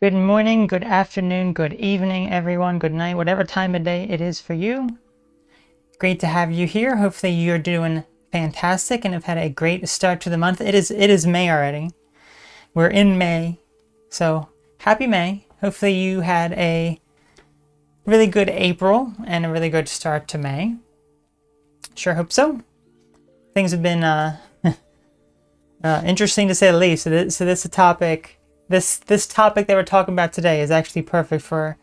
Good morning, good afternoon, good evening, everyone. Good night, whatever time of day it is for you. Great to have you here. Hopefully you're doing fantastic and have had a great start to the month. It is May already. We're in May. So happy May. Hopefully you had a really good April and a really good start to May. Sure hope so. Things have been interesting to say the least. This topic that we're talking about today is actually perfect for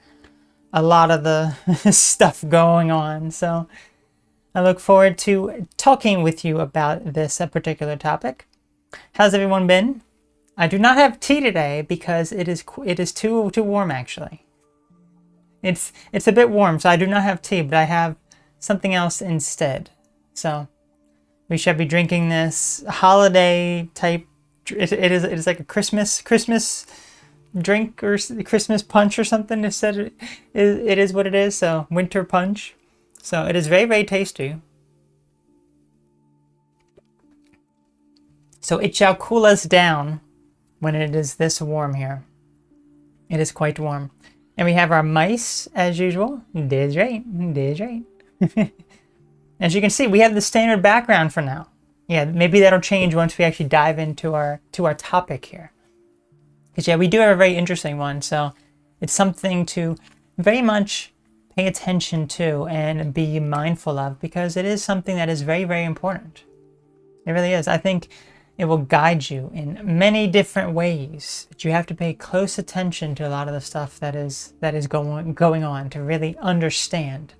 a lot of the stuff going on. So I look forward to talking with you about this particular topic. How's everyone been? I do not have tea today because it is too warm actually. It's a bit warm, so I do not have tea, but I have something else instead. So we should be drinking this holiday type. It is like a Christmas drink or Christmas punch or something. It is what it is. So winter punch. So it is very, very tasty. So it shall cool us down when it is this warm here. It is quite warm. And we have our mice as usual. That's right. That's right. As you can see, we have the standard background for now. Yeah, maybe that'll change once we actually dive into our topic here. Because yeah, we do have a very interesting one, so it's something to very much pay attention to and be mindful of, because it is something that is very, very important. It really is. I think it will guide you in many different ways, but you have to pay close attention to a lot of the stuff that is going on to really understand.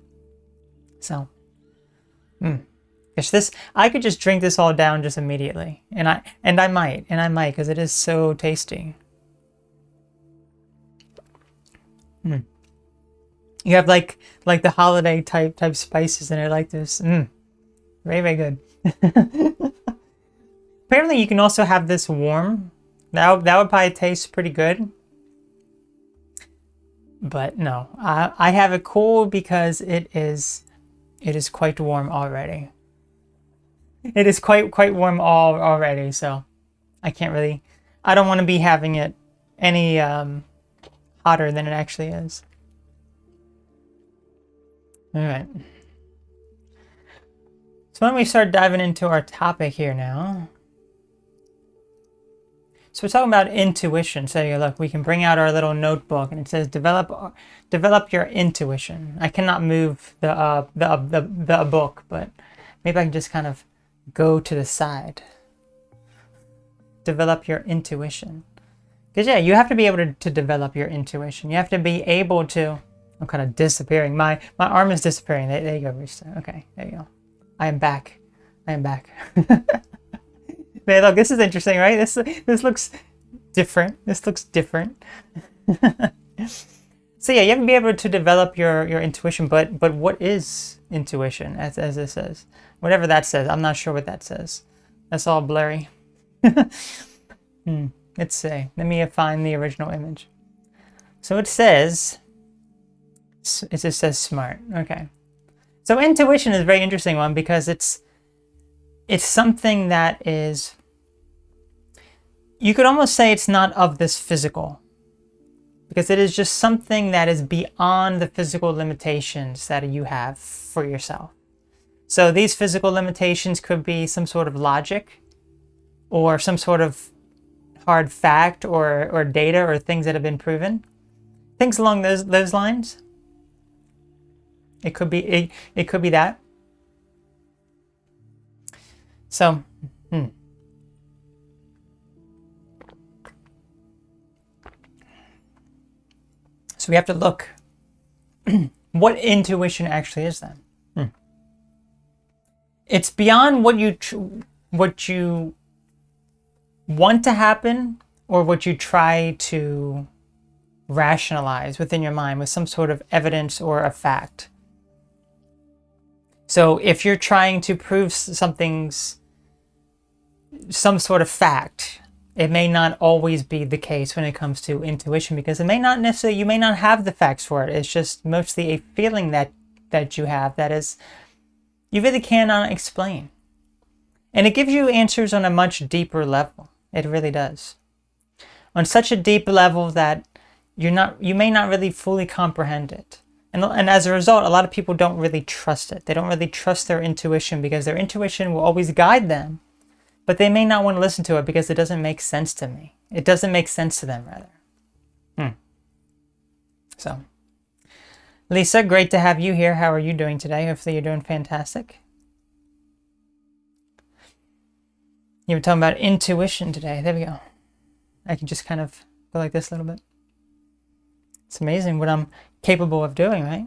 So, this I could just drink this all down just immediately, and I might because it is so tasty. You have like the holiday type spices in it, like this. Very, very good. Apparently, you can also have this warm. That would probably taste pretty good. But no, I have it cool because it is quite warm already. It is quite warm already, so I can't really. I don't want to be having it any hotter than it actually is. All right. So when we start diving into our topic here now. So we're talking about intuition. So yeah, look, we can bring out our little notebook, and it says develop your intuition. I cannot move the book, but maybe I can just kind of go to the side. Develop your intuition. Because yeah, you have to be able to develop your intuition. You have to be able to. I'm kind of disappearing. My arm is disappearing. There you go, Rista. Okay, there you go. I am back. Man, look, this is interesting, right? This looks different. This looks different. So yeah, you have to be able to develop your intuition, but what is intuition, as it says? Whatever that says, I'm not sure what that says. That's all blurry. Let's see. Let me find the original image. So it says, it just says smart. Okay. So intuition is a very interesting one because it's something that is, you could almost say it's not of this physical, because it is just something that is beyond the physical limitations that you have for yourself. So these physical limitations could be some sort of logic or some sort of hard fact or data or things that have been proven. Things along those lines. It could be that. So, So we have to look what intuition actually is then. It's beyond what you want to happen or what you try to rationalize within your mind with some sort of evidence or a fact. So if you're trying to prove some sort of fact, it may not always be the case when it comes to intuition, because it may not necessarily, you may not have the facts for it. It's just mostly a feeling that you have that is, you really cannot explain. And it gives you answers on a much deeper level. It really does. On such a deep level that you may not really fully comprehend it. And as a result, a lot of people don't really trust it. They don't really trust their intuition because their intuition will always guide them, but they may not want to listen to it because it doesn't make sense to me. It doesn't make sense to them, rather. So, Lisa, great to have you here. How are you doing today? Hopefully you're doing fantastic. You were talking about intuition today. There we go. I can just kind of go like this a little bit. It's amazing what I'm capable of doing, right?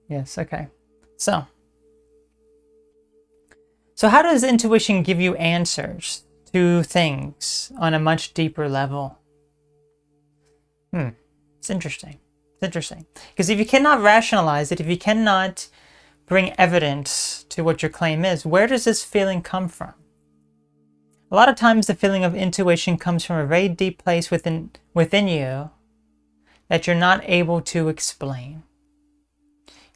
Yes, okay. So how does intuition give you answers to things on a much deeper level? It's interesting. It's interesting. Because if you cannot rationalize it, if you cannot bring evidence to what your claim is, where does this feeling come from? A lot of times the feeling of intuition comes from a very deep place within you that you're not able to explain.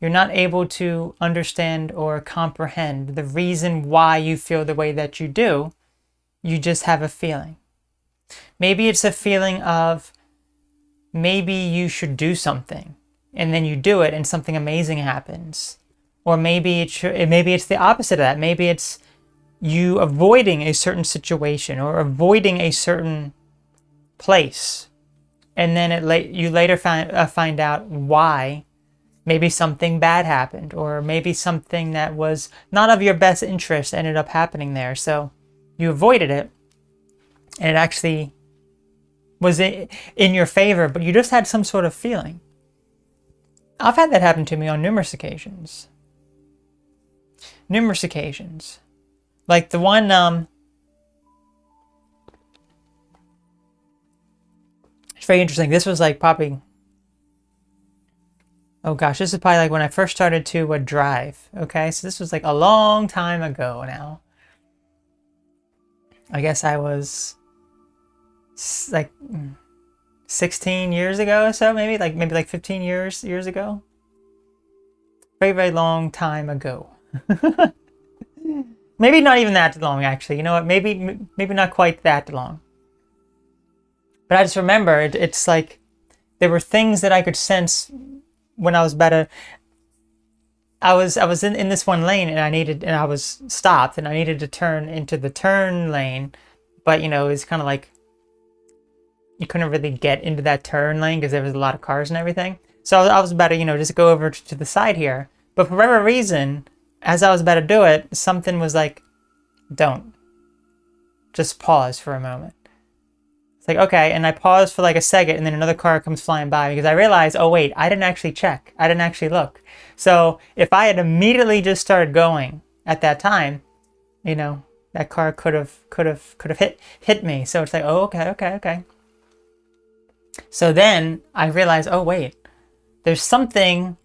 You're not able to understand or comprehend the reason why you feel the way that you do. You just have a feeling. Maybe it's a feeling of maybe you should do something, and then you do it and something amazing happens. Or maybe it's the opposite of that. Maybe it's you avoiding a certain situation or avoiding a certain place, and then you later find out why. Maybe something bad happened, or maybe something that was not of your best interest ended up happening there. So you avoided it, and it actually was in your favor, but you just had some sort of feeling. I've had that happen to me on numerous occasions. Numerous occasions. Like the one, it's very interesting. This was like probably, oh gosh, this is probably like when I first started to drive. Okay, so this was like a long time ago now. I guess I was like 16 years ago or so, maybe like 15 years ago. Very, very long time ago. Maybe not even that long, actually. You know what? Maybe not quite that long. But I just remember it's like there were things that I could sense when I was better. I was in this one lane, and I was stopped, and I needed to turn into the turn lane, but it's kind of like you couldn't really get into that turn lane because there was a lot of cars and everything. So I was about to just go over to the side here, but for whatever reason, as I was about to do it, something was like, don't. Just pause for a moment. It's like, okay, and I paused for like a second, and then another car comes flying by because I realized, oh wait, I didn't actually check. I didn't actually look. So if I had immediately just started going at that time, that car could have hit me. So it's like, oh, okay. So then I realized, oh wait, there's something,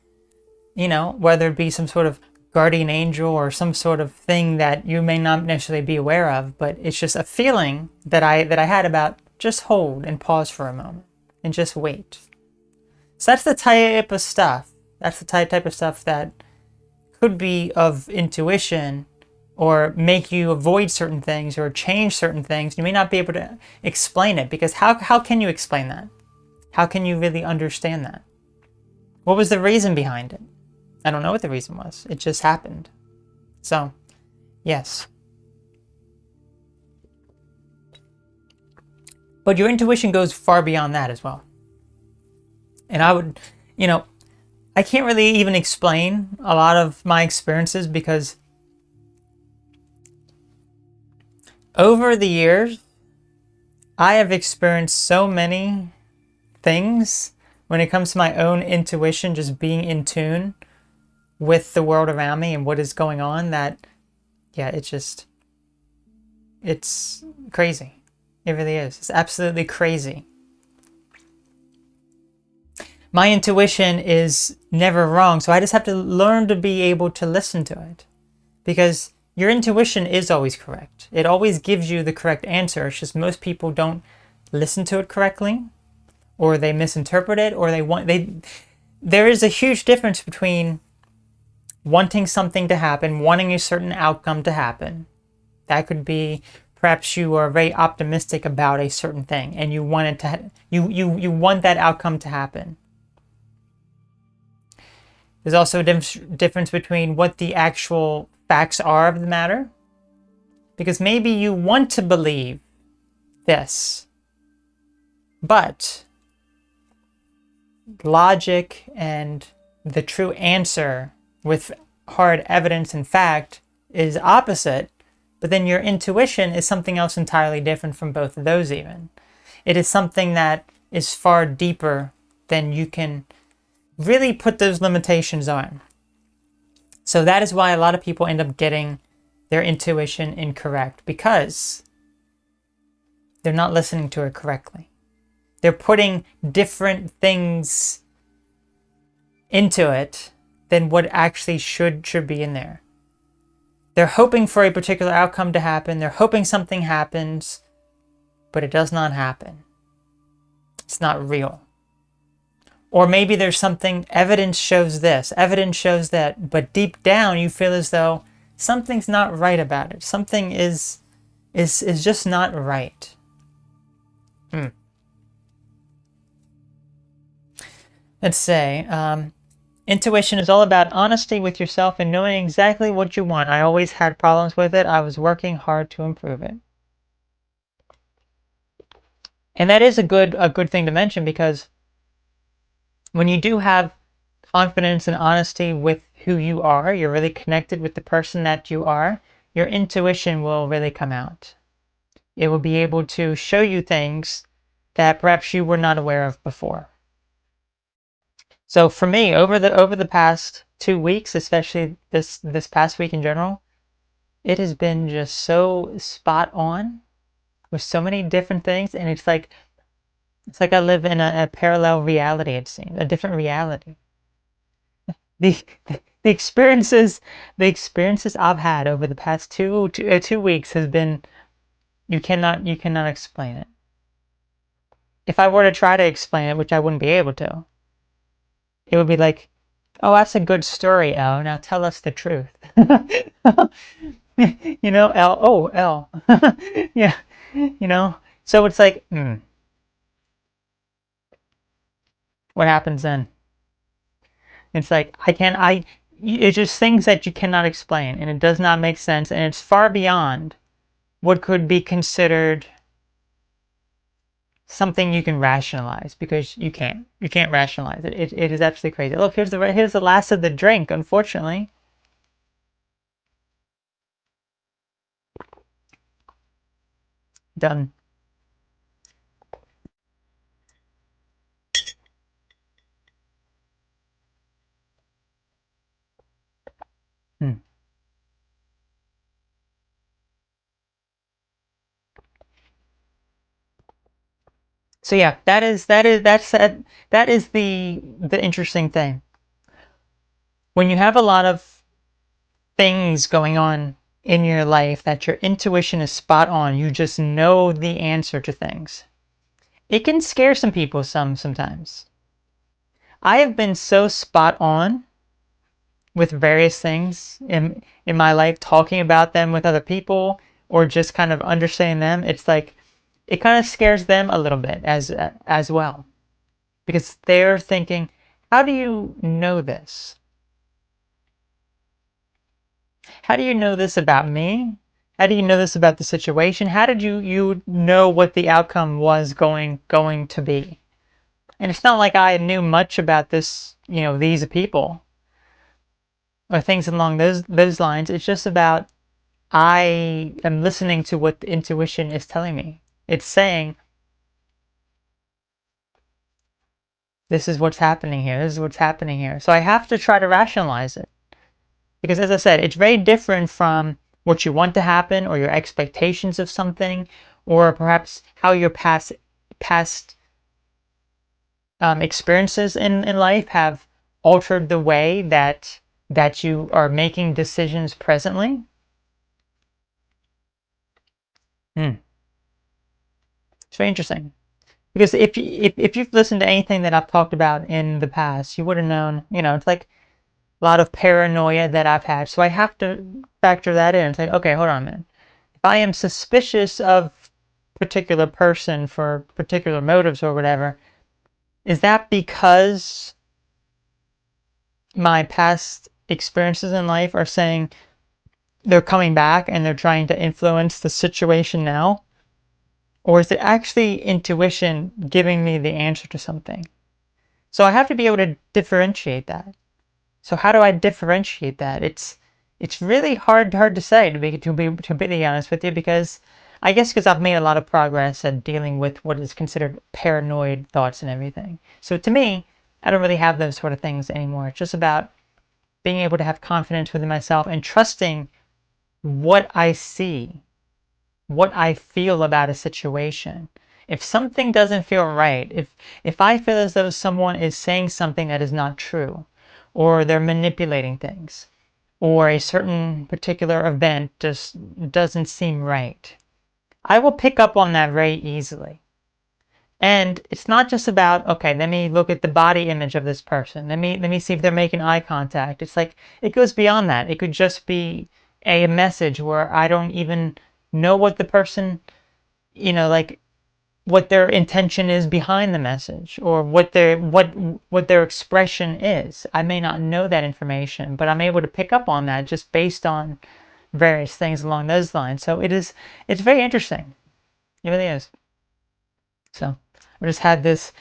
whether it be some sort of guardian angel or some sort of thing that you may not necessarily be aware of, but it's just a feeling that I had about just hold and pause for a moment and just wait. So that's the type of stuff. That's the type of stuff that could be of intuition or make you avoid certain things or change certain things. You may not be able to explain it because how can you explain that? How can you really understand that? What was the reason behind it? I don't know what the reason was. It just happened. So, yes. But your intuition goes far beyond that as well. And I would, I can't really even explain a lot of my experiences because over the years, I have experienced so many things when it comes to my own intuition, just being in tune with the world around me and what is going on, that it's crazy. It really is. It's absolutely crazy. My intuition is never wrong, so I just have to learn to be able to listen to it, because your intuition is always correct. It always gives you the correct answer. It's just most people don't listen to it correctly, or they misinterpret it, or there is a huge difference between wanting something to happen, wanting a certain outcome to happen. That could be perhaps you are very optimistic about a certain thing and you want it to you want that outcome to happen. There's also a difference between what the actual facts are of the matter, because maybe you want to believe this, but logic and the true answer with hard evidence and fact is opposite, but then your intuition is something else entirely different from both of those even. It is something that is far deeper than you can really put those limitations on. So that is why a lot of people end up getting their intuition incorrect, because they're not listening to it correctly. They're putting different things into it than what actually should be in there. They're hoping for a particular outcome to happen. They're hoping something happens, but it does not happen. It's not real. Or maybe there's something, evidence shows this, evidence shows that, but deep down you feel as though something's not right about it. Something is just not right. Let's say, intuition is all about honesty with yourself and knowing exactly what you want. I always had problems with it. I was working hard to improve it. And that is a good thing to mention, because when you do have confidence and honesty with who you are, you're really connected with the person that you are, your intuition will really come out. It will be able to show you things that perhaps you were not aware of before. So for me, over the past 2 weeks, especially this past week in general, it has been just so spot on with so many different things, and it's like I live in a parallel reality, it seems, a different reality. The experiences I've had over the past 2 weeks has been, you cannot explain it. If I were to try to explain it, which I wouldn't be able to, it would be like, oh, that's a good story, Elle. Now tell us the truth. You know, Elle. Oh, Elle. Yeah. You know. So it's like, what happens then? It's like, it's just things that you cannot explain, and it does not make sense, and it's far beyond what could be considered something you can rationalize, because you can't rationalize it. It is absolutely crazy. Look, here's the last of the drink, unfortunately. Done. So yeah, that is the interesting thing. When you have a lot of things going on in your life that your intuition is spot on, you just know the answer to things. It can scare some people sometimes. I have been so spot on with various things in my life, talking about them with other people, or just kind of understanding them. It's like, it kind of scares them a little bit as well, because they're thinking, how do you know this? How do you know this about me? How do you know this about the situation? How did you know what the outcome was going to be? And it's not like I knew much about this, these people or things along those lines. It's just about, I am listening to what the intuition is telling me. It's saying, this is what's happening here. This is what's happening here. So I have to try to rationalize it. Because as I said, it's very different from what you want to happen, or your expectations of something, or perhaps how your past experiences in life have altered the way that you are making decisions presently. It's very interesting. Because if you've listened to anything that I've talked about in the past, you would have known, it's like a lot of paranoia that I've had. So I have to factor that in and say, okay, hold on a minute. if I am suspicious of a particular person for particular motives or whatever, is that because my past experiences in life are saying they're coming back and they're trying to influence the situation now? Or is it actually intuition giving me the answer to something? So I have to be able to differentiate that. So how do I differentiate that? It's really hard to say, to be honest with you, because I guess because I've made a lot of progress at dealing with what is considered paranoid thoughts and everything. So to me, I don't really have those sort of things anymore. It's just about being able to have confidence within myself and trusting what I see, what I feel about a situation. If something doesn't feel right, if I feel as though someone is saying something that is not true, or they're manipulating things, or a certain particular event just doesn't seem right, I will pick up on that very easily. And it's not just about, okay, let me look at the body image of this person. Let me see if they're making eye contact. It's like it goes beyond that. It could just be a message where I don't even know what the person, like what their intention is behind the message, or what their expression is. I may not know that information, but I'm able to pick up on that just based on various things along those lines. So it's very interesting. It really is. So I just had this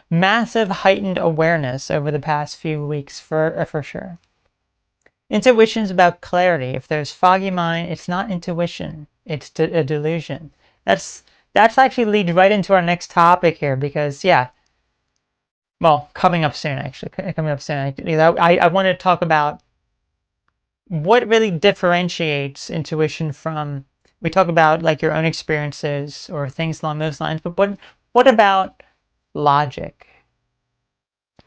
massive heightened awareness over the past few weeks for sure. Intuition is about clarity. If there's foggy mind, it's not intuition. It's a delusion. That's actually leads right into our next topic here, because yeah, well, coming up soon actually, coming up soon. I want to talk about what really differentiates intuition from. We talk about like your own experiences or things along those lines, but what about logic?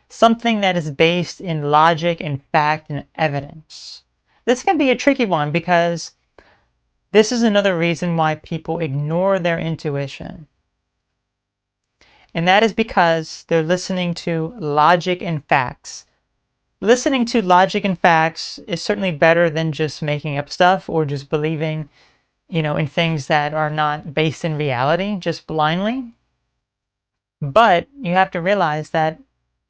Something that is based in logic and fact and evidence. This can be a tricky one because this is another reason why people ignore their intuition. And that is because they're listening to logic and facts. Listening to logic and facts is certainly better than just making up stuff or just believing, in things that are not based in reality, just blindly. But you have to realize that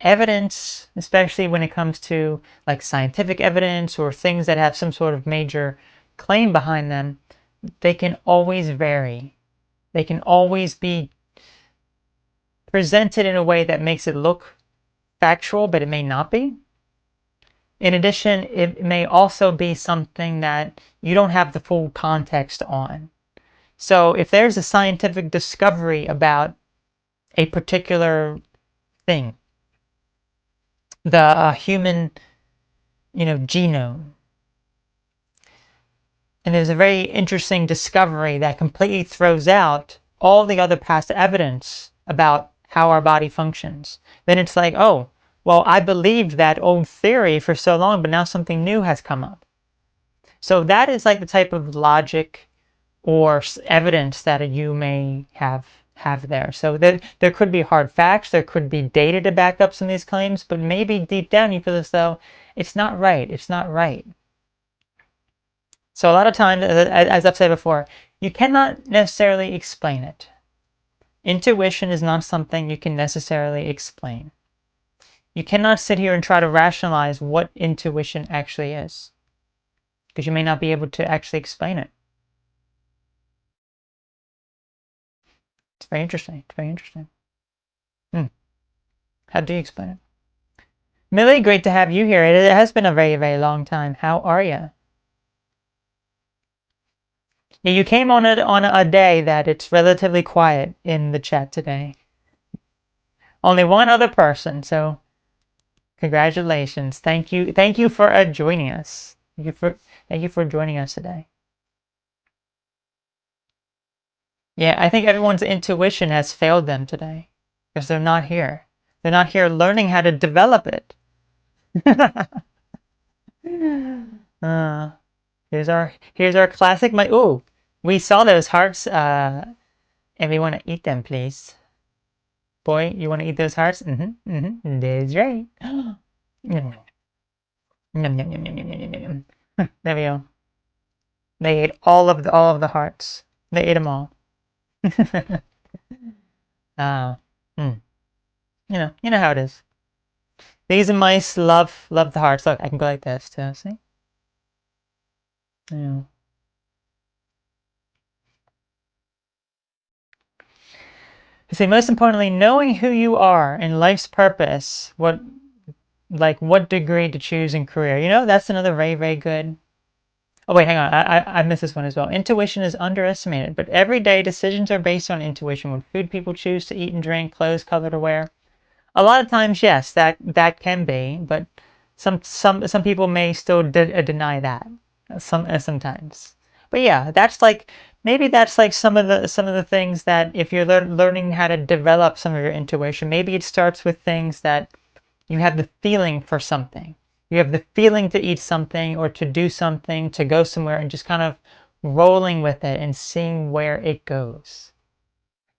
evidence, especially when it comes to like scientific evidence or things that have some sort of major claim behind them, they can always vary. They can always be presented in a way that makes it look factual, but it may not be. In addition, it may also be something that you don't have the full context on. So if there's a scientific discovery about a particular thing, the human, genome, and there's a very interesting discovery that completely throws out all the other past evidence about how our body functions, then it's like, oh, well, I believed that old theory for so long, but now something new has come up. So that is like the type of logic or evidence that you may have there. So there could be hard facts, there could be data to back up some of these claims, but maybe deep down you feel as though it's not right. It's not right. So a lot of times, as I've said before, you cannot necessarily explain it. Intuition is not something you can necessarily explain. You cannot sit here and try to rationalize what intuition actually is, because you may not be able to actually explain it. It's very interesting. It's very interesting. How do you explain it? Millie, great to have you here. It has been a very, very long time. How are you? Yeah, you came on a day that it's relatively quiet in the chat today. Only one other person, so congratulations. Thank you for joining us. Thank you for joining us today. Yeah, I think everyone's intuition has failed them today because they're not here. They're not here learning how to develop it. uh, here's our classic. Ooh, we saw those hearts. And we want to eat them, please. Boy, you want to eat those hearts? That's right. Yum, yum, yum, yum, yum, yum, yum, yum, yum. There we go. They ate all of the hearts. They ate them all. Ah, you know how it is. These mice love the hearts. Look, I can go like this too. See? Yeah. You see, most importantly, knowing who you are and life's purpose. What degree to choose in career. You know, that's another very, very good. Oh wait, hang on. I missed this one as well. Intuition is underestimated, but everyday decisions are based on intuition. What food people choose to eat and drink, clothes, color to wear. A lot of times, yes, that can be, but some people may still deny that. Sometimes. But yeah, that's like maybe that's like some of the things that if you're learning how to develop some of your intuition, maybe it starts with things that you have the feeling for something. You have the feeling to eat something or to do something, to go somewhere, and just kind of rolling with it and seeing where it goes.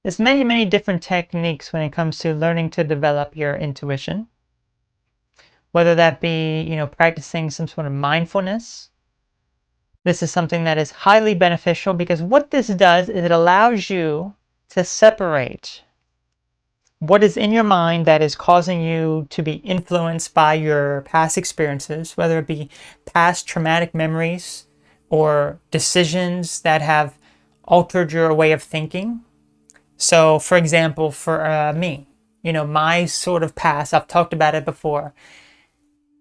There's many, many different techniques when it comes to learning to develop your intuition. Whether that be, practicing some sort of mindfulness. This is something that is highly beneficial because what this does is it allows you to separate what is in your mind that is causing you to be influenced by your past experiences, whether it be past traumatic memories or decisions that have altered your way of thinking. So, for example, for me, my sort of past, I've talked about it before.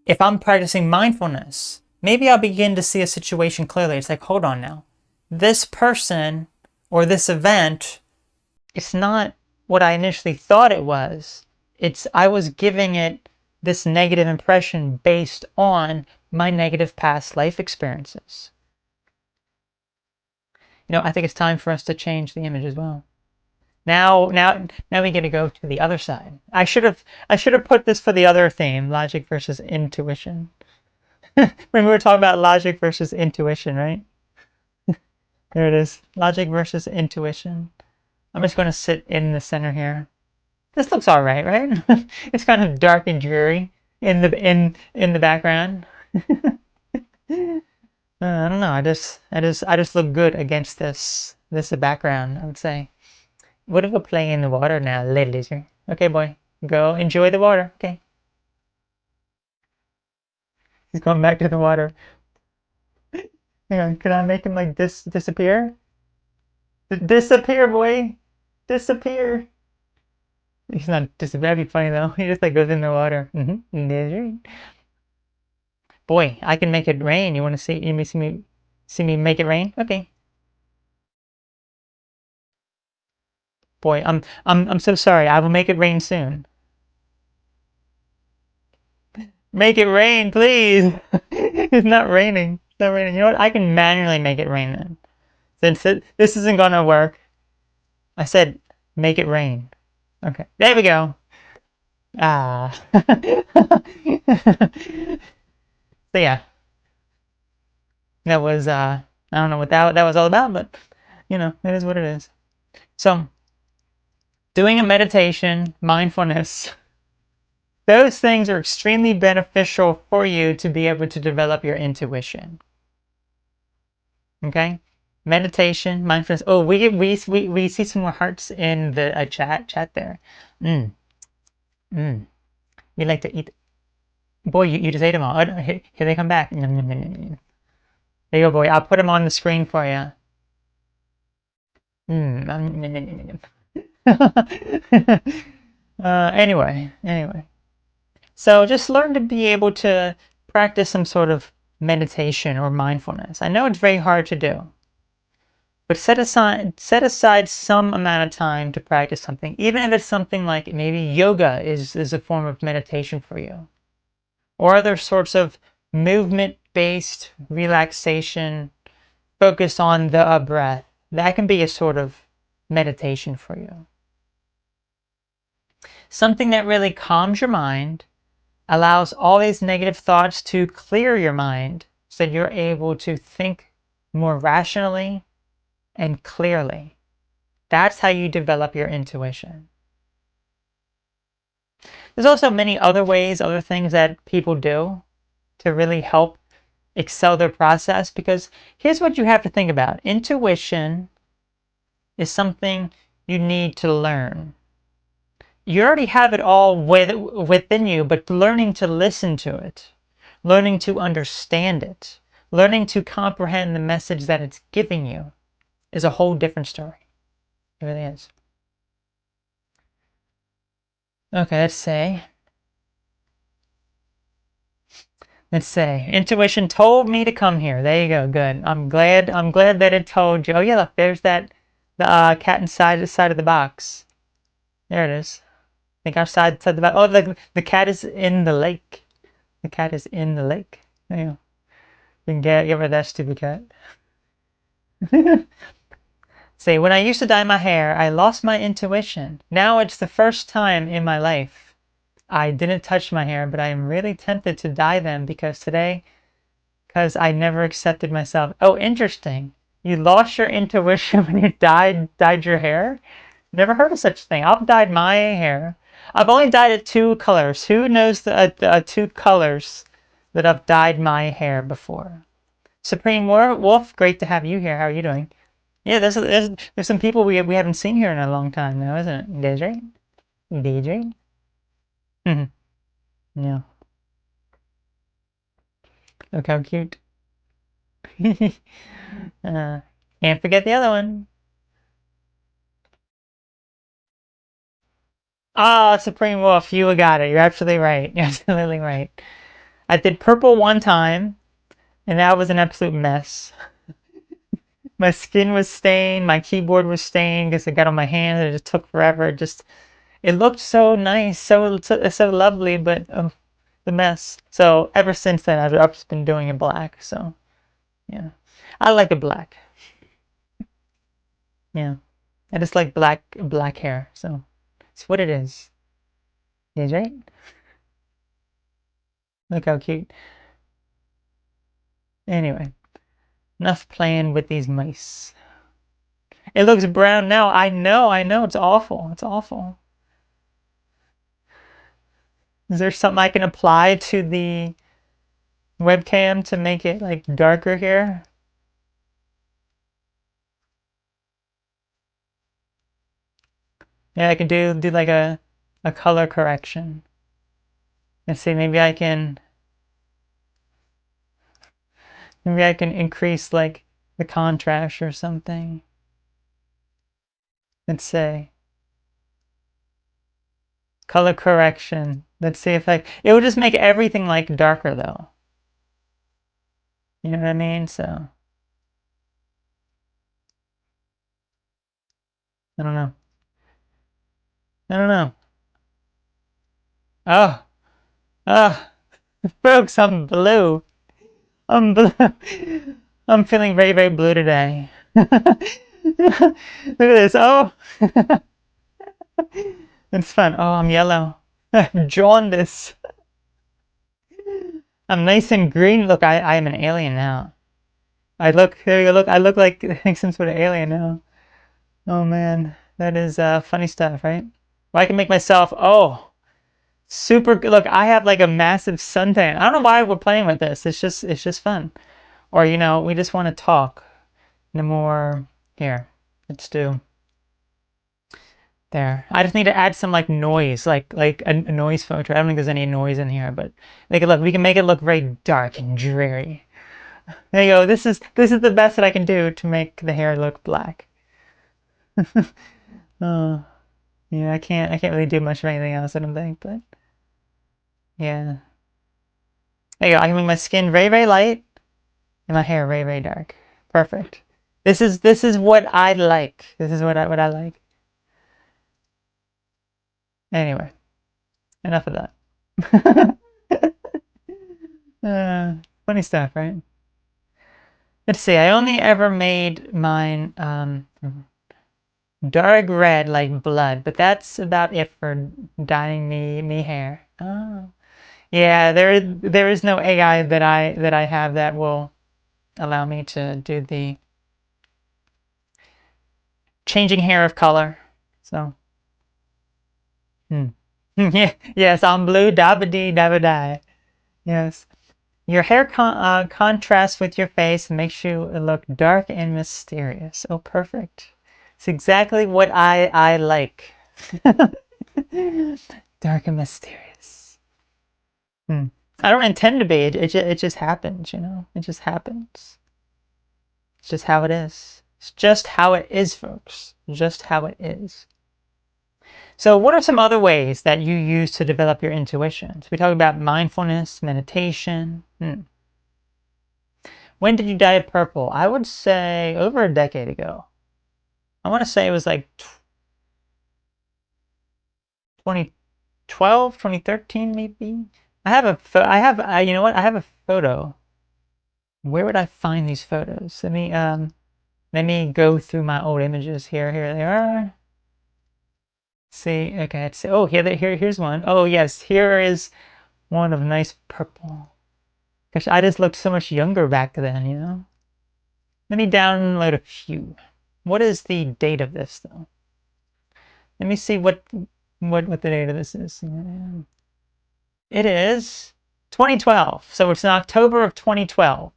If I'm practicing mindfulness, maybe I'll begin to see a situation clearly. It's like, hold on now. This person or this event, it's not what I initially thought it was. I was giving it this negative impression based on my negative past life experiences. I think it's time for us to change the image as well. Now we get to go to the other side. I should have put this for the other theme, logic versus intuition. When we were talking about logic versus intuition, right? There it is. Logic versus intuition. I'm just going to sit in the center here. This looks all right, right? It's kind of dark and dreary in the background. I don't know. I just look good against this background, I would say. What if we play in the water now, little lizard? Okay, boy. Go enjoy the water. Okay. He's going back to the water. Hang on, can I make him like this disappear? Disappear, boy! Disappear! He's not disappear. That'd be funny though. He just like goes in the water. Mm-hmm. Boy, I can make it rain. You want to see me make it rain? Okay. Boy, I'm so sorry. I will make it rain soon. Make it rain, please. It's not raining. It's not raining. You know what? I can manually make it rain then. Since this isn't gonna work, I said make it rain. Okay, there we go. Ah. So yeah, that was I don't know what that was all about, but it is what it is. So doing a meditation, mindfulness, those things are extremely beneficial for you to be able to develop your intuition. Okay? Meditation, mindfulness. Oh, we see some more hearts in the chat there. Mm, mm. We like to eat. Boy, you just ate them all. Oh, here they come back. There you go, boy. I'll put them on the screen for you. Anyway. So just learn to be able to practice some sort of meditation or mindfulness. I know it's very hard to do, but set aside some amount of time to practice something, even if it's something like maybe yoga is a form of meditation for you, or other sorts of movement-based relaxation focused on the breath. That can be a sort of meditation for you. Something that really calms your mind, allows all these negative thoughts to clear your mind so that you're able to think more rationally and clearly. That's how you develop your intuition. There's also many other ways, other things that people do to really help excel their process, because here's what you have to think about. Intuition is something you need to learn. You already have it all within you, but learning to listen to it, learning to understand it, learning to comprehend the message that it's giving you is a whole different story. It really is. Okay, let's say intuition told me to come here. There you go. Good. I'm glad that it told you. Oh yeah, look, there's the cat inside the side of the box. There it is. I think outside the box. Oh, the cat is in the lake. The cat is in the lake. There you go. You can get rid of that stupid cat. See, when I used to dye my hair, I lost my intuition. Now it's the first time in my life I didn't touch my hair, but I am really tempted to dye them because I never accepted myself. Oh, interesting. You lost your intuition when you dyed your hair? Never heard of such a thing. I've dyed my hair. I've only dyed it two colors. Who knows the two colors that I've dyed my hair before? Supreme Wolf, great to have you here. How are you doing? Yeah, there's some people we haven't seen here in a long time now, isn't it? DJ? DJ? Mm-hmm. Yeah. Look how cute. uh, can't forget the other one. Ah, Supreme Wolf, you got it. You're absolutely right. You're absolutely right. I did purple one time, and that was an absolute mess. My skin was stained, my keyboard was stained because it got on my hand, and it just took forever. It looked so nice, so lovely, but the mess. So ever since then, I've just been doing it black. So yeah, I like it black. Yeah, I just like black hair. So it's what it is. Is right? Look how cute. Anyway, enough playing with these mice. It looks brown now. I know. It's awful. It's awful. Is there something I can apply to the webcam to make it like darker here? Yeah, I can do like a color correction. Let's see, maybe I can increase like the contrast or something. Let's say color correction. Let's see if it will just make everything like darker though. You know what I mean? So I don't know. I don't know. Oh, oh, folks, I'm blue. I'm blue. I'm feeling very, very blue today. Look at this. Oh, it's fun. Oh, I'm yellow. Jaundice. I'm nice and green. Look, I am an alien now. There you look. I look like some sort of alien now. Oh man, that is funny stuff, right? Well, I can make myself, oh, super good. Look, I have like a massive suntan. I don't know why we're playing with this. It's just fun. Or, we just want to talk. No more. Here, let's do. There. I just need to add some like noise, like a noise filter. I don't think there's any noise in here, but we can make it look very dark and dreary. There you go. This is the best that I can do to make the hair look black. Oh, yeah, I can't really do much of anything else, I don't think, but yeah. There you go. I can make my skin very, very light and my hair very, very dark. Perfect. This is what I like. This is what I like. Anyway, enough of that. uh, funny stuff, right? Let's see. I only ever made mine dark red like blood, but that's about it for dyeing me hair. Oh. Yeah, there is no AI that I have that will allow me to do the changing hair of color. So, yeah, yes, I'm blue, dabba dee, dabba die. Yes. Your hair contrasts with your face and makes you look dark and mysterious. Oh, perfect. It's exactly what I like. Dark and mysterious. Hmm. I don't intend to be. It just happens, you know? It just happens. It's just how it is. It's just how it is, folks. Just how it is. So what are some other ways that you use to develop your intuition? So we talk about mindfulness, meditation. When did you dye it purple? I would say over a decade ago. I want to say it was like 2012, 2013 maybe. You know what? I have a photo. Where would I find these photos? Let me go through my old images here. Here they are. See, okay, let's see. Oh, here's one. Oh, yes, here is one of nice purple. Gosh, I just looked so much younger back then, you know? Let me download a few. What is the date of this, though? Let me see what the date of this is. It is 2012, so it's in October of 2012.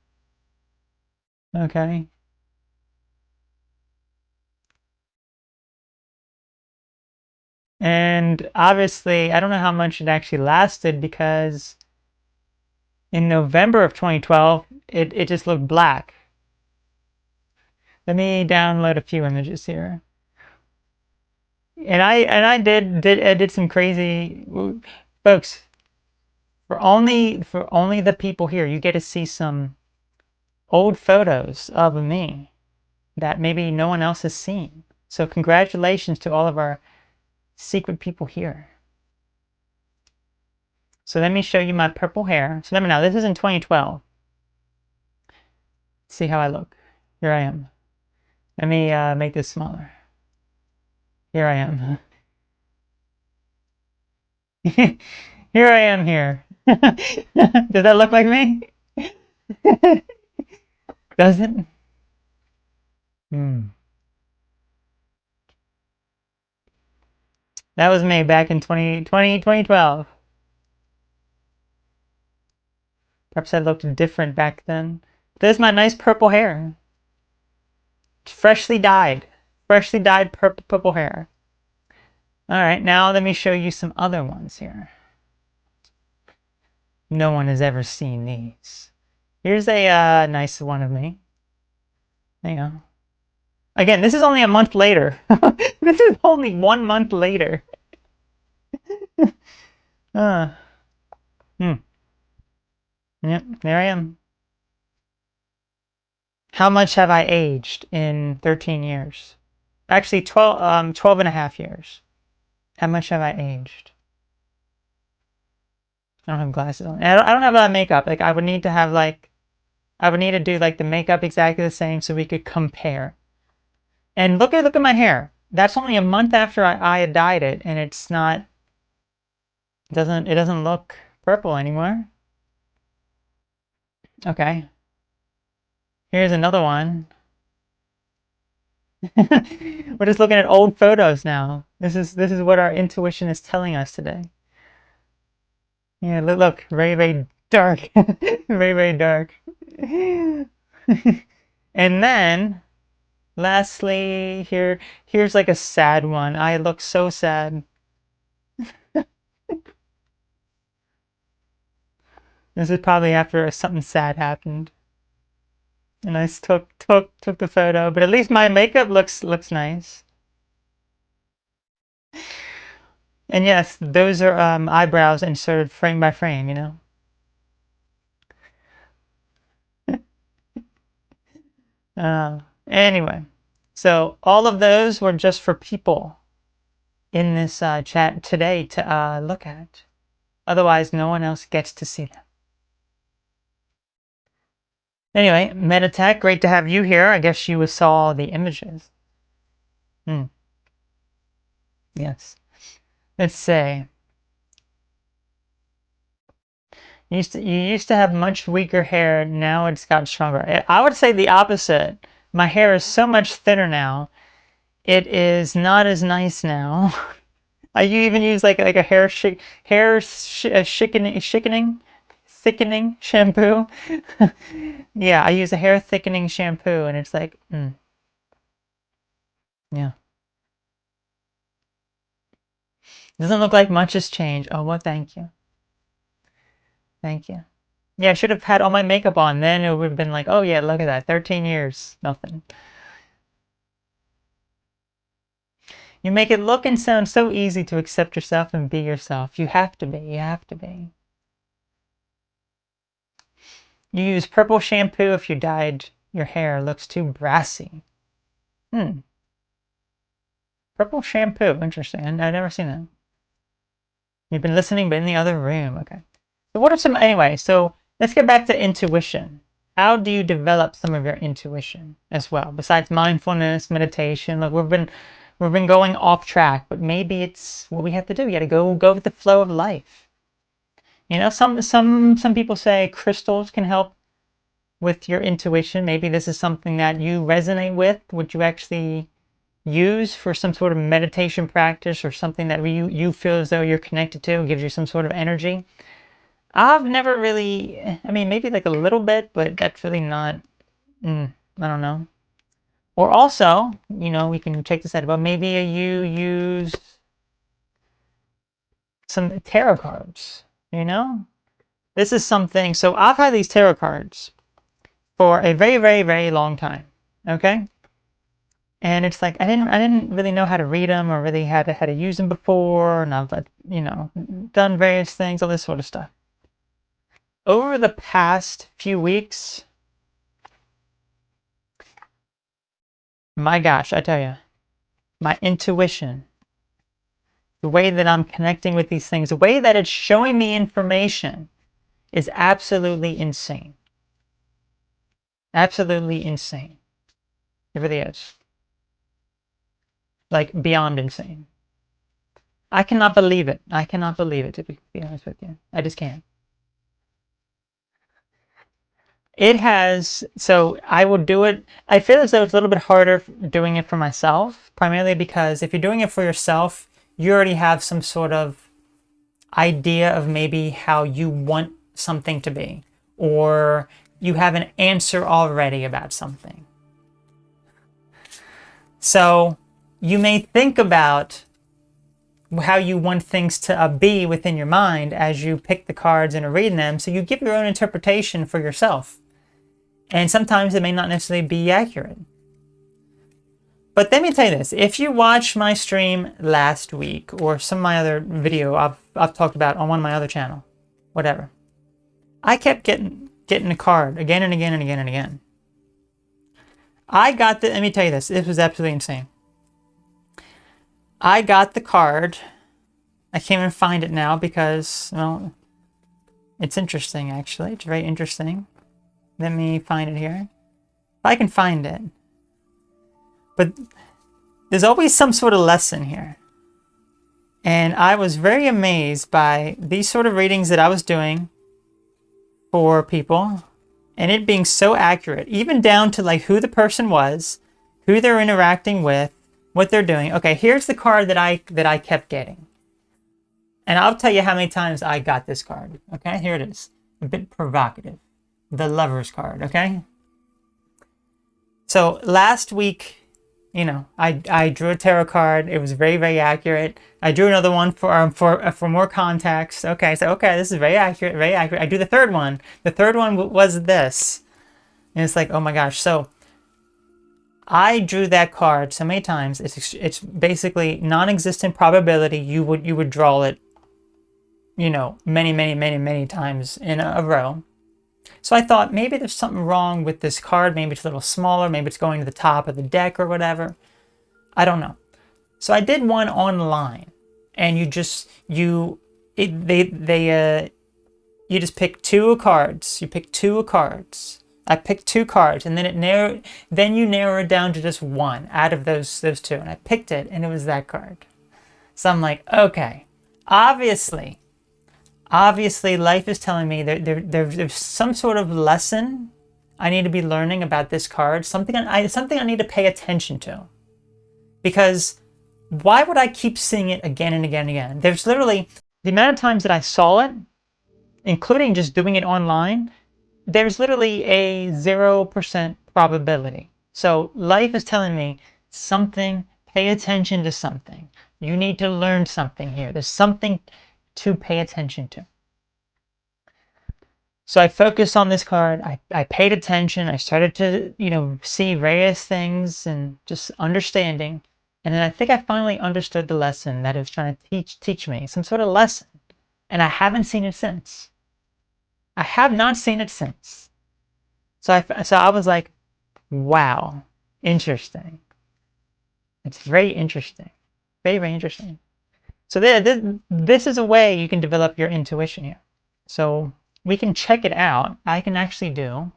Okay. And obviously, I don't know how much it actually lasted because in November of 2012, it just looked black. Let me download a few images here. And I did some crazy, folks, for only the people here, you get to see some old photos of me that maybe no one else has seen. So congratulations to all of our secret people here. So let me show you my purple hair. So let me know, this is in 2012. See how I look. Here I am. Let me make this smaller. Here I am. Here I am here. Does that look like me? Does it? That was me back in 2012. Perhaps I looked different back then. There's my nice purple hair. Freshly dyed. Freshly dyed purple hair. Alright, now let me show you some other ones here. No one has ever seen these. Here's a nice one of me. There you go. Again, this is only a month later. This is only 1 month later. Yep, there I am. How much have I aged in 13 years? Actually, 12 and a half years. How much have I aged? I don't have glasses on. I don't have a lot of makeup. Like, I would need to have, like, I would need to do, like, the makeup exactly the same so we could compare. And look at my hair. That's only a month after I had dyed it, and it's not, it doesn't look purple anymore. Okay. Here's another one. We're just looking at old photos now. This is what our intuition is telling us today. Yeah, look, very, very dark. Very, very dark. And then, lastly, here's like a sad one. I look so sad. This is probably after something sad happened. And I took the photo, but at least my makeup looks nice. And yes, those are eyebrows inserted frame by frame, you know. Anyway, so all of those were just for people in this chat today to look at. Otherwise, no one else gets to see them. Anyway, Meditech, great to have you here. I guess you saw the images. Yes. Let's say you used to have much weaker hair. Now it's got stronger. I would say the opposite. My hair is so much thinner now. It is not as nice now. I even use like a hair chickening. thickening shampoo. Yeah, I use a hair thickening shampoo, and it's like, yeah. Doesn't look like much has changed. Oh, well, thank you. Thank you. Yeah, I should have had all my makeup on. Then it would have been like, oh yeah, look at that. 13 years. Nothing. You make it look and sound so easy to accept yourself and be yourself. You have to be. You have to be. You use purple shampoo if you dyed your hair. It looks too brassy. Purple shampoo. Interesting. I've never seen that. You've been listening, but in the other room. Okay. So what are some... Anyway, so let's get back to intuition. How do you develop some of your intuition as well? Besides mindfulness, meditation. Look, we've been going off track, but maybe it's what we have to do. You got to go with the flow of life. You know, some people say crystals can help with your intuition. Maybe this is something that you resonate with. Would you actually use for some sort of meditation practice or something that you feel as though you're connected to, gives you some sort of energy? I've never really, I mean, maybe like a little bit, but that's really not, I don't know. Or also, you know, we can check this out, but maybe you use some tarot cards, you know? This is something, so I've had these tarot cards for a very, very, very long time, okay? And it's like, I didn't really know how to read them or really how to use them before, and I've, you know, done various things, all this sort of stuff. Over the past few weeks, my gosh, I tell you, my intuition, the way that I'm connecting with these things, the way that it's showing me information is absolutely insane. Absolutely insane. It really is. Like, beyond insane. I cannot believe it. I cannot believe it, to be honest with you. I just can't. It has, so I will do it. I feel as though it's a little bit harder doing it for myself, primarily because if you're doing it for yourself, you already have some sort of idea of maybe how you want something to be, or you have an answer already about something. So you may think about how you want things to be within your mind as you pick the cards and are reading them, so you give your own interpretation for yourself. And sometimes it may not necessarily be accurate. But let me tell you this, if you watch my stream last week or some of my other video I've talked about on one of my other channel, whatever, I kept getting a card again and again and again and again. Let me tell you this was absolutely insane. I got the card. I can't even find it now because, well, it's interesting actually. It's very interesting. Let me find it here. If I can find it. But there's always some sort of lesson here. And I was very amazed by these sort of readings that I was doing for people, and it being so accurate, even down to like who the person was, who they're interacting with, what they're doing. Okay, here's the card that I kept getting. And I'll tell you how many times I got this card. Okay, here it is. A bit provocative. The Lover's card, okay? So last week, you know, I drew a tarot card. It was very, very accurate. I drew another one for more context. Okay, so okay, this is very accurate, very accurate. I do the third one. The third one was this. And it's like, oh my gosh. So I drew that card so many times. It's basically non-existent probability you would draw it, you know, many times in a row. So I thought maybe there's something wrong with this card. Maybe it's a little smaller. Maybe it's going to the top of the deck or whatever. I don't know. So I did one online, and you just pick two cards. You pick two cards. I picked two cards, and then you narrow it down to just one out of those two. And I picked it, and it was that card. So I'm like, okay, obviously life is telling me there's some sort of lesson I need to be learning about this card. Something I need to pay attention to. Because why would I keep seeing it again and again and again? There's literally the amount of times that I saw it including just doing it online, there's literally a 0% probability. So life is telling me something, pay attention to something. You need to learn something here. There's something to pay attention to. So I focused on this card. I paid attention. I started to, see various things and just understanding. And then I think I finally understood the lesson that it was trying to teach me, some sort of lesson. And I haven't seen it since. I have not seen it since. So I was like, wow, interesting. It's very interesting. Very, very interesting. So this is a way you can develop your intuition here. So we can check it out. I can actually do.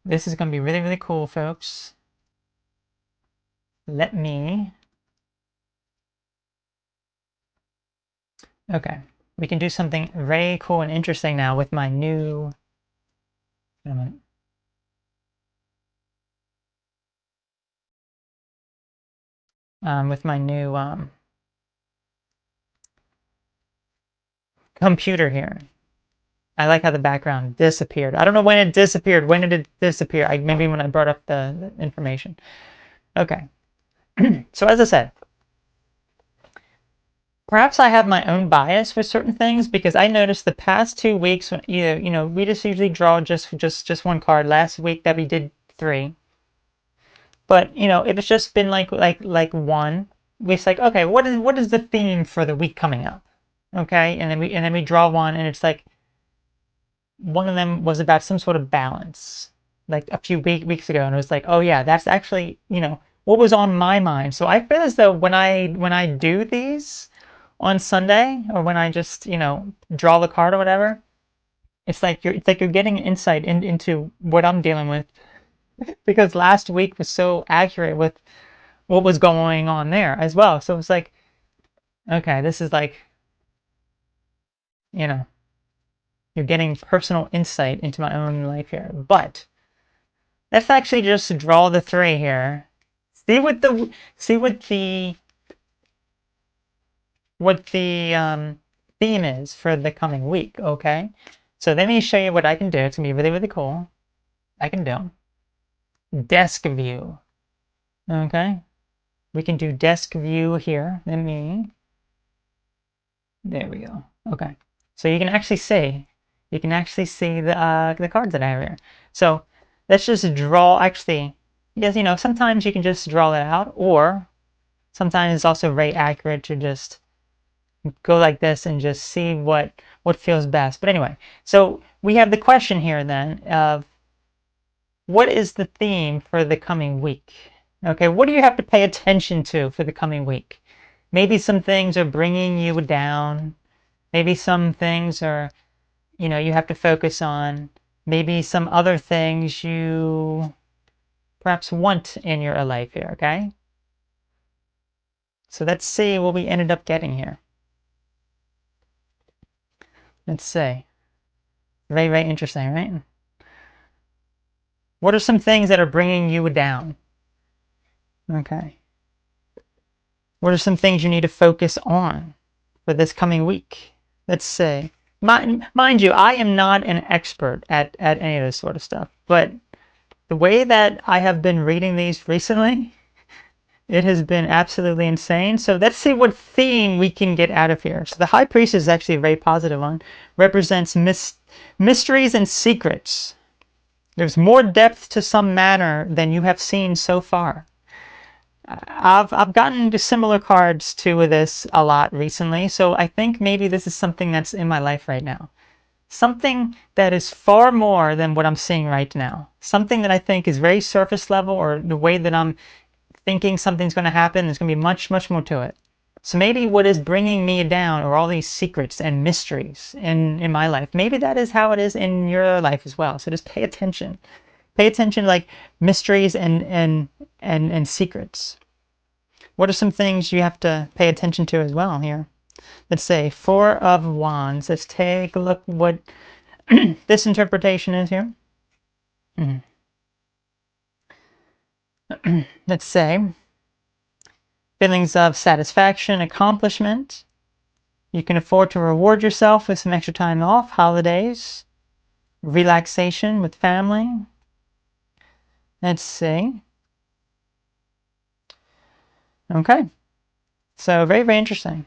This is going to be really, really cool, folks. Let me. Okay. We can do something very cool and interesting now with my new. With my new computer here. I like how the background disappeared. I don't know when it disappeared. When did it disappear? Maybe when I brought up the information. Okay. So as I said, perhaps I have my own bias for certain things because I noticed the past 2 weeks when we just usually draw just one card. Last week that we did 3, but it's just been like one. It's like, okay, what is the theme for the week coming up? Okay, and then we draw one, and it's like one of them was about some sort of balance, like a few weeks ago, and it was like, oh yeah, that's actually what was on my mind. So I feel as though when I do these on Sunday, or when I just draw the card or whatever, it's like you're getting insight into what I'm dealing with because last week was so accurate with what was going on there as well. So it's like, okay, this is like you know you're getting personal insight into my own life here. But let's actually just draw the 3 here. See what the theme is for the coming week, okay? So let me show you what I can do. It's gonna be really, really cool. I can do desk view. Okay? We can do desk view here. There we go. Okay. So you can actually see the cards that I have here. So let's just draw. Actually, yes, sometimes you can just draw that out, or sometimes it's also very accurate to just go like this and just see what feels best. But anyway, so we have the question here then of what is the theme for the coming week? Okay, what do you have to pay attention to for the coming week? Maybe some things are bringing you down. Maybe some things are, you have to focus on. Maybe some other things you perhaps want in your life here, okay? So let's see what we ended up getting here. Let's see. Very, very interesting, right? What are some things that are bringing you down? Okay. What are some things you need to focus on for this coming week? Let's say, mind you, I am not an expert at any of this sort of stuff, but the way that I have been reading these recently, it has been absolutely insane. So let's see what theme we can get out of here. So the High Priest is actually a very positive one. Represents mysteries and secrets. There's more depth to some matter than you have seen so far. I've gotten to similar cards to this a lot recently, so I think maybe this is something that's in my life right now. Something that is far more than what I'm seeing right now. Something that I think is very surface level, or the way that I'm thinking something's going to happen, there's going to be much, much more to it. So maybe what is bringing me down are all these secrets and mysteries in my life. Maybe that is how it is in your life as well. So just pay attention. Pay attention to like mysteries and secrets. What are some things you have to pay attention to as well here? Let's say 4 of Wands. Let's take a look what this interpretation is here. Let's say feelings of satisfaction, accomplishment. You can afford to reward yourself with some extra time off, holidays, relaxation with family. Let's see. Okay. So very, very interesting.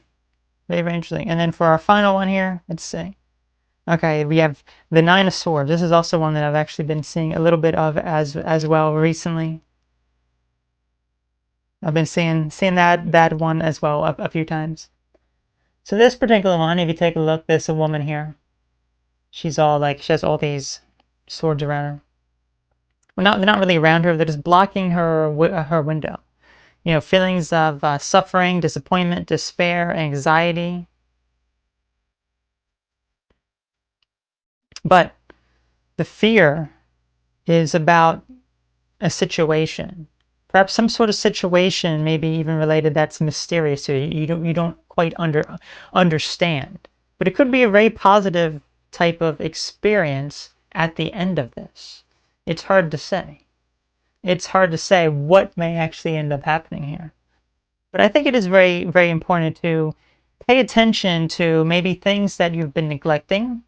Very, very interesting. And then for our final one here, let's see. Okay, we have the Nine of Swords. This is also one that I've actually been seeing a little bit of as well recently. I've been seeing that one as well a few times. So this particular one, if you take a look, there's a woman here. She's all like, she has all these swords around her. Well, they're not really around her. They're just blocking her window. You know, feelings of suffering, disappointment, despair, anxiety. But the fear is about a situation, perhaps some sort of situation, maybe even related, that's mysterious to you. You don't quite understand. But it could be a very positive type of experience at the end of this. It's hard to say. It's hard to say what may actually end up happening here. But I think it is very, very important to pay attention to maybe things that you've been neglecting,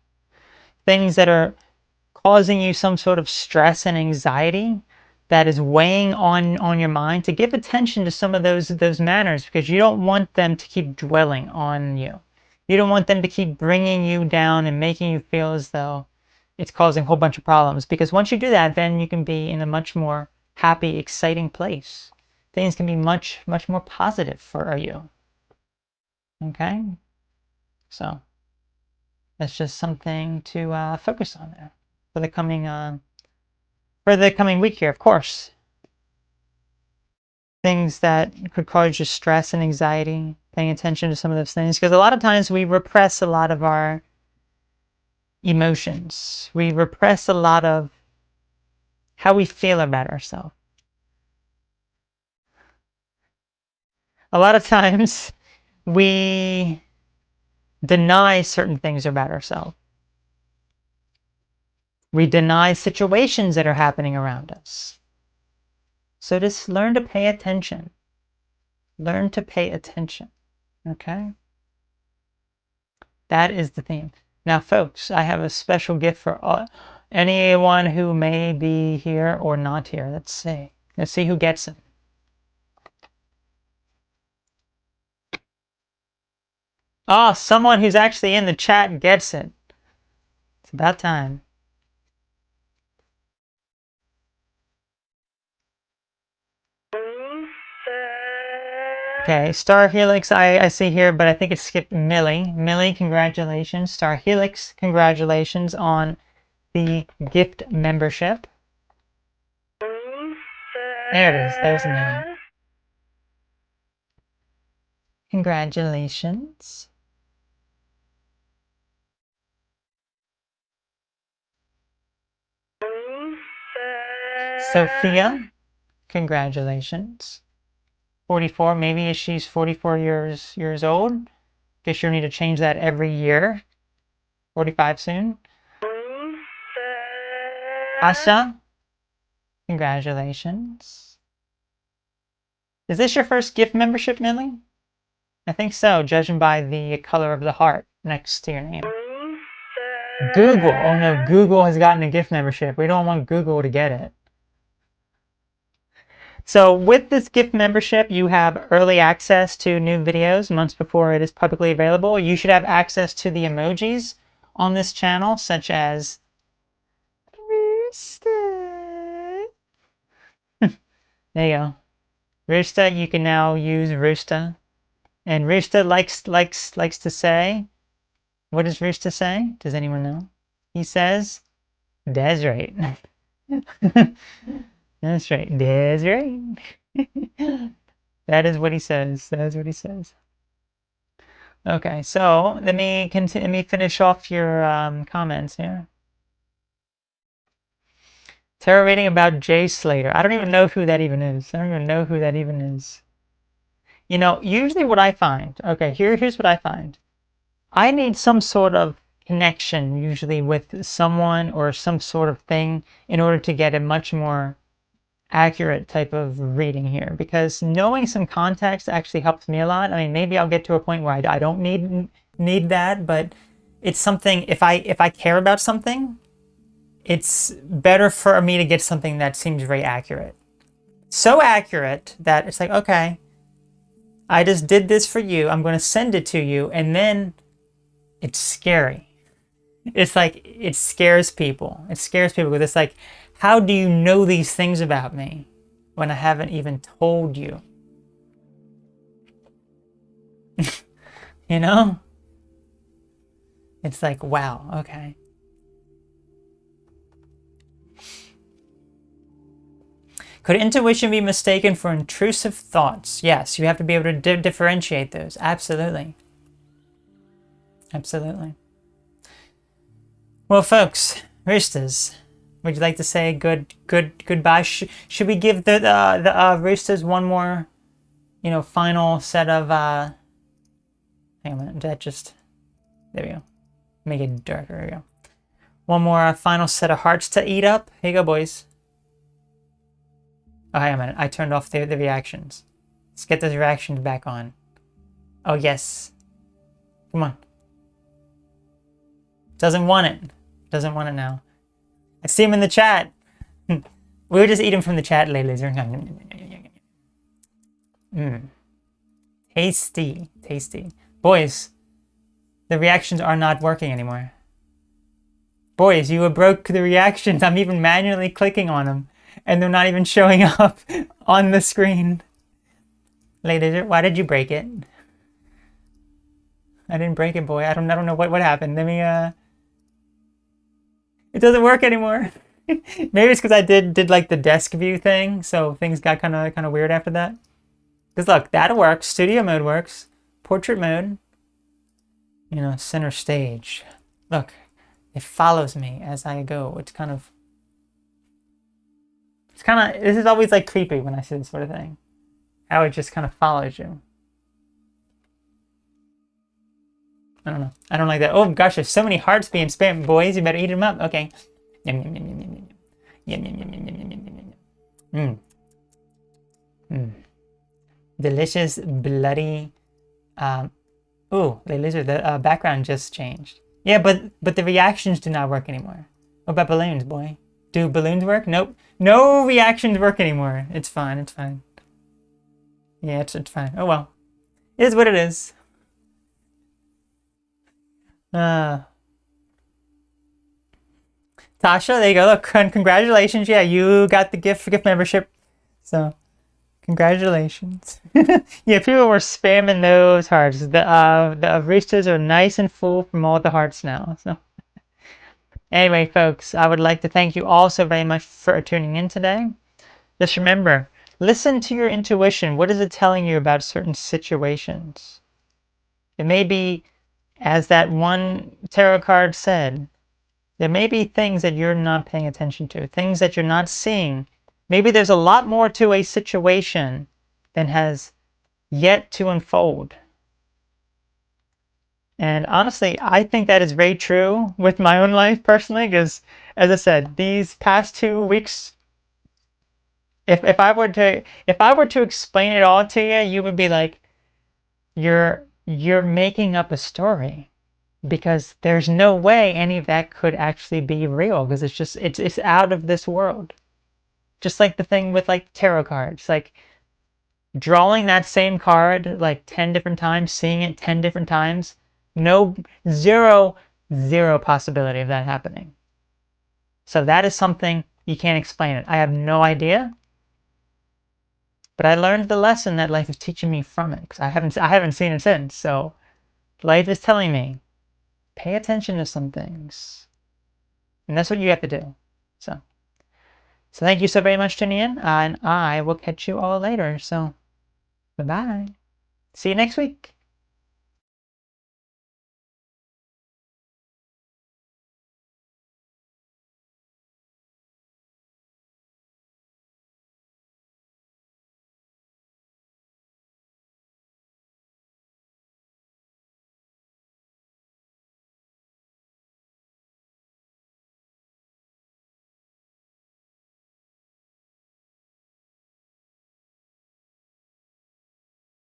things that are causing you some sort of stress and anxiety that is weighing on your mind, to give attention to some of those matters, because you don't want them to keep dwelling on you. You don't want them to keep bringing you down and making you feel as though it's causing a whole bunch of problems, because once you do that, then you can be in a much more happy, exciting place. Things can be much more positive for you. Okay, so that's just something to focus on there for the coming week here. Of course, things that could cause you stress and anxiety, paying attention to some of those things, because a lot of times we repress a lot of our emotions. We repress a lot of how we feel about ourselves. A lot of times we deny certain things about ourselves. We deny situations that are happening around us. So just learn to pay attention. Learn to pay attention. Okay? That is the theme. Now, folks, I have a special gift for anyone who may be here or not here. Let's see. Let's see who gets it. Oh, someone who's actually in the chat gets it. It's about time. Okay, Star Helix, I see here, but I think it skipped Millie. Millie, congratulations. Star Helix, congratulations on the gift membership. There it is. There's Millie. Congratulations. Sophia, congratulations. 44, maybe she's 44 years old. Guess you'll need to change that every year. 45 soon. Asha, congratulations. Is this your first gift membership, Millie? I think so, judging by the color of the heart next to your name. Google. Oh no, Google has gotten a gift membership. We don't want Google to get it. So with this gift membership, you have early access to new videos months before it is publicly available. You should have access to the emojis on this channel, such as Rooster. There you go. Rooster, you can now use Rooster. And Rooster likes to say, what does Rooster say? Does anyone know? He says, "That's right." That's right. That's right. That is what he says. That is what he says. Okay, so let me continue. Let me finish off your comments here. Tarot reading about Jay Slater. I don't even know who that even is. I don't even know who that even is. You know, usually what I find. Okay, here's what I find. I need some sort of connection, usually with someone or some sort of thing, in order to get a much more accurate type of reading here, because knowing some context actually helps me a lot. I mean, maybe I'll get to a point where I don't need need that, but it's something, if I care about something, it's better for me to get something that seems very accurate. So accurate that it's like, okay, I just did this for you. I'm going to send it to you. And then it's scary. It's like, it scares people. It scares people because it's like, how do you know these things about me when I haven't even told you? You know? It's like, wow, okay. Could intuition be mistaken for intrusive thoughts? Yes, you have to be able to differentiate those. Absolutely. Absolutely. Well, folks, Roosters, would you like to say goodbye? Should we give the Roosters one more, final set of, hang on a minute, that just, there we go. Make it darker, there we go. One more final set of hearts to eat up. Here you go, boys. Oh, hang on a minute, I turned off the reactions. Let's get those reactions back on. Oh, yes. Come on. Doesn't want it. Doesn't want it now. I see him in the chat. We'll just eat him from the chat later. Tasty. Tasty. Boys, the reactions are not working anymore. Boys, you broke the reactions. I'm even manually clicking on them, and they're not even showing up on the screen. Laser, why did you break it? I didn't break it, boy. I don't know what happened. Let me it doesn't work anymore. Maybe it's because I did like the desk view thing, so things got kind of weird after that. Because look, that works. Studio mode works. Portrait mode. Center stage. Look, it follows me as I go. It's kind of. This is always like creepy when I see this sort of thing. How it just kind of follows you. I don't know. I don't like that. Oh gosh, there's so many hearts being spammed, boys. You better eat them up. Okay. Yum yum yum yum yum yum. Yum yum yum yum yum yum yum yum. Delicious, bloody. Ooh, the lizard. The background just changed. Yeah, but the reactions do not work anymore. What about balloons, boy? Do balloons work? Nope. No reactions work anymore. It's fine. It's fine. Yeah, it's fine. Oh well. It is what it is. Tasha, there you go. Look, congratulations. Yeah, you got the gift membership. So, congratulations. Yeah, people were spamming those hearts. The Roosters are nice and full from all the hearts now. So, anyway, folks, I would like to thank you all so very much for tuning in today. Just remember, listen to your intuition. What is it telling you about certain situations? It may be, as that one tarot card said, there may be things that you're not paying attention to, things that you're not seeing. Maybe there's a lot more to a situation than has yet to unfold. And honestly, I think that is very true with my own life personally, because as I said, these past 2 weeks, if I were to explain it all to you, you would be like, you're making up a story. Because there's no way any of that could actually be real, because it's out of this world. Just like the thing with like tarot cards, like drawing that same card like 10 different times, seeing it 10 different times, zero possibility of that happening. So that is something you can't explain it. I have no idea, but I learned the lesson that life is teaching me from it, because I haven't seen it since. So life is telling me, pay attention to some things. And that's what you have to do. So thank you so very much for tuning in, and I will catch you all later. So, bye-bye. See you next week.